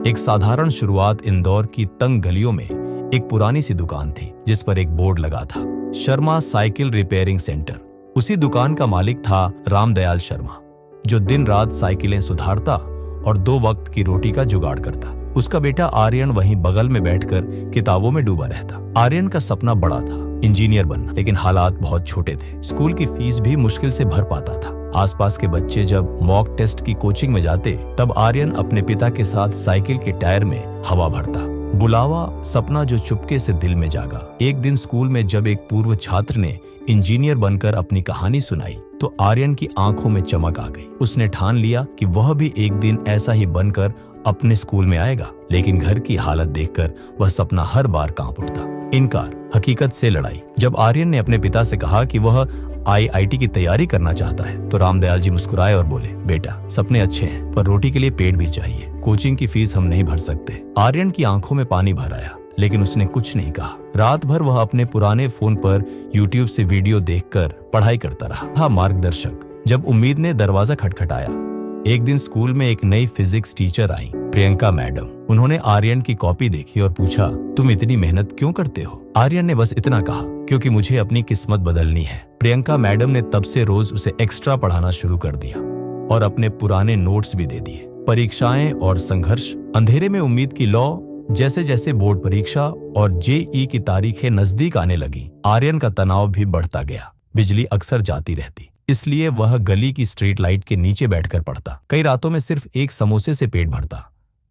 एक साधारण शुरुआत इंदौर की तंग गलियों में एक पुरानी सी दुकान थी जिस पर एक बोर्ड लगा था, शर्मा साइकिल रिपेयरिंग सेंटर। उसी दुकान का मालिक था रामदयाल शर्मा, जो दिन रात साइकिलें सुधारता और 2 वक्त की रोटी का जुगाड़ करता। उसका बेटा आर्यन वहीं बगल में बैठकर किताबों में डूबा रहता। आर्यन का सपना बड़ा था, इंजीनियर बनना, लेकिन हालात बहुत छोटे थे। स्कूल की फीस भी मुश्किल से भर पाता था। आसपास के बच्चे जब मॉक टेस्ट की कोचिंग में जाते, तब आर्यन अपने पिता के साथ साइकिल के टायर में हवा भरता। बुलावा, सपना जो चुपके से दिल में जागा। एक दिन स्कूल में जब एक पूर्व छात्र ने इंजीनियर बनकर अपनी कहानी सुनाई, तो आर्यन की आंखों में चमक आ गई। उसने ठान लिया कि वह भी एक दिन ऐसा ही बनकर अपने स्कूल में आएगा। लेकिन घर की हालत देखकर वह सपना हर बार कांप उठता। इनकार, हकीकत से लड़ाई। जब आर्यन ने अपने पिता से कहा कि वह आईआईटी की तैयारी करना चाहता है, तो रामदयाल जी मुस्कुराए और बोले, बेटा, सपने अच्छे हैं, पर रोटी के लिए पेट भी चाहिए। कोचिंग की फीस हम नहीं भर सकते। आर्यन की आंखों में पानी भर आया, लेकिन उसने कुछ नहीं कहा। रात भर वह अपने पुराने फोन पर यूट्यूब से वीडियो देखकर पढ़ाई करता रहा। था मार्गदर्शक। जब उम्मीद ने दरवाजा खटखटाया, एक दिन स्कूल में एक नई फिजिक्स टीचर आई, प्रियंका मैडम। उन्होंने आर्यन की कॉपी देखी और पूछा, तुम इतनी मेहनत क्यों करते हो? आर्यन ने बस इतना कहा, क्योंकि मुझे अपनी किस्मत बदलनी है। प्रियंका मैडम ने तब से रोज उसे एक्स्ट्रा पढ़ाना शुरू कर दिया और अपने पुराने नोट्स भी दे दिए। परीक्षाएं और संघर्ष, अंधेरे में उम्मीद की लौ। जैसे जैसे बोर्ड परीक्षा और जेई की तारीखें नजदीक आने लगी, आर्यन का तनाव भी बढ़ता गया। बिजली अक्सर जाती रहती, इसलिए वह गली की स्ट्रीट लाइट के नीचे बैठकर पढ़ता। कई रातों में सिर्फ एक समोसे से पेट भरता,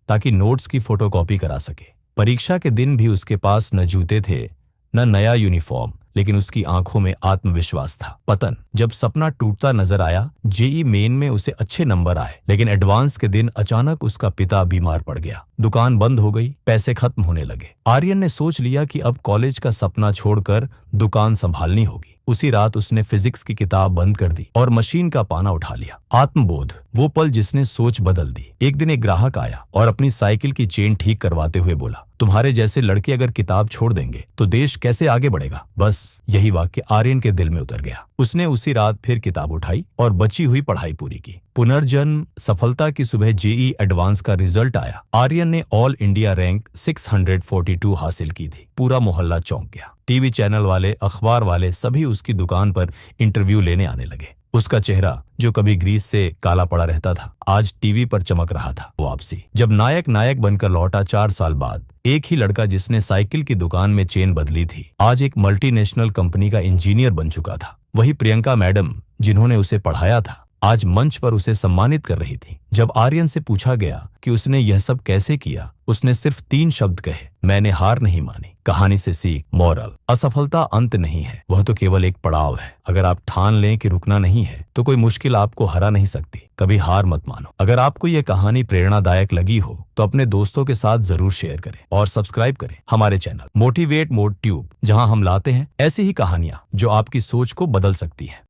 ताकि नोट्स की फोटोकॉपी करा सके। परीक्षा के दिन भी उसके पास न जूते थे, न नया यूनिफॉर्म, लेकिन उसकी आंखों में आत्मविश्वास था। पतन, जब सपना टूटता नजर आया। जेई मेन में उसे अच्छे नंबर आए, लेकिन एडवांस के दिन अचानक उसका पिता बीमार पड़ गया। दुकान बंद हो गई, पैसे खत्म होने लगे। आर्यन ने सोच लिया कि अब कॉलेज का सपना छोड़कर दुकान संभालनी होगी। उसी रात उसने फिजिक्स की किताब बंद कर दी और मशीन का पाना उठा लिया। आत्मबोध, वो पल जिसने सोच बदल दी। एक दिन एक ग्राहक आया और अपनी साइकिल की चेन ठीक करवाते हुए बोला, तुम्हारे जैसे लड़के अगर किताब छोड़ देंगे तो देश कैसे आगे बढ़ेगा? बस यही वाक्य आर्यन के दिल में उतर गया। उसने उसी रात फिर किताब उठाई और बची हुई पढ़ाई पूरी की। पुनर्जन्म, सफलता की सुबह जेई एडवांस का रिजल्ट आया। आर्यन ने ऑल इंडिया रैंक 642 हासिल की थी। पूरा मोहल्ला चौंक गया। टीवी चैनल वाले, अखबार वाले सभी उसकी दुकान पर इंटरव्यू लेने आने लगे। उसका चेहरा, जो कभी ग्रीस से काला पड़ा रहता था, आज टीवी पर चमक रहा था। वापसी, जब नायक बनकर लौटा 4 साल बाद, एक ही लड़का जिसने साइकिल की दुकान में चेन बदली थी, आज एक मल्टीनेशनल कंपनी का इंजीनियर बन चुका था। वही प्रियंका मैडम जिन्होंने उसे पढ़ाया था, आज मंच पर उसे सम्मानित कर रही थी। जब आर्यन से पूछा गया कि उसने यह सब कैसे किया, उसने सिर्फ 3 शब्द कहे, मैंने हार नहीं मानी। कहानी से सीख, मॉरल, असफलता अंत नहीं है, वह तो केवल एक पड़ाव है। अगर आप ठान लें कि रुकना नहीं है, तो कोई मुश्किल आपको हरा नहीं सकती। कभी हार मत मानो। अगर आपको यह कहानी प्रेरणादायक लगी हो, तो अपने दोस्तों के साथ जरूर शेयर करें और सब्सक्राइब करें हमारे चैनल मोटिवेट मोड ट्यूब, जहां हम लाते हैं ऐसी ही कहानियां जो आपकी सोच को बदल सकती हैं।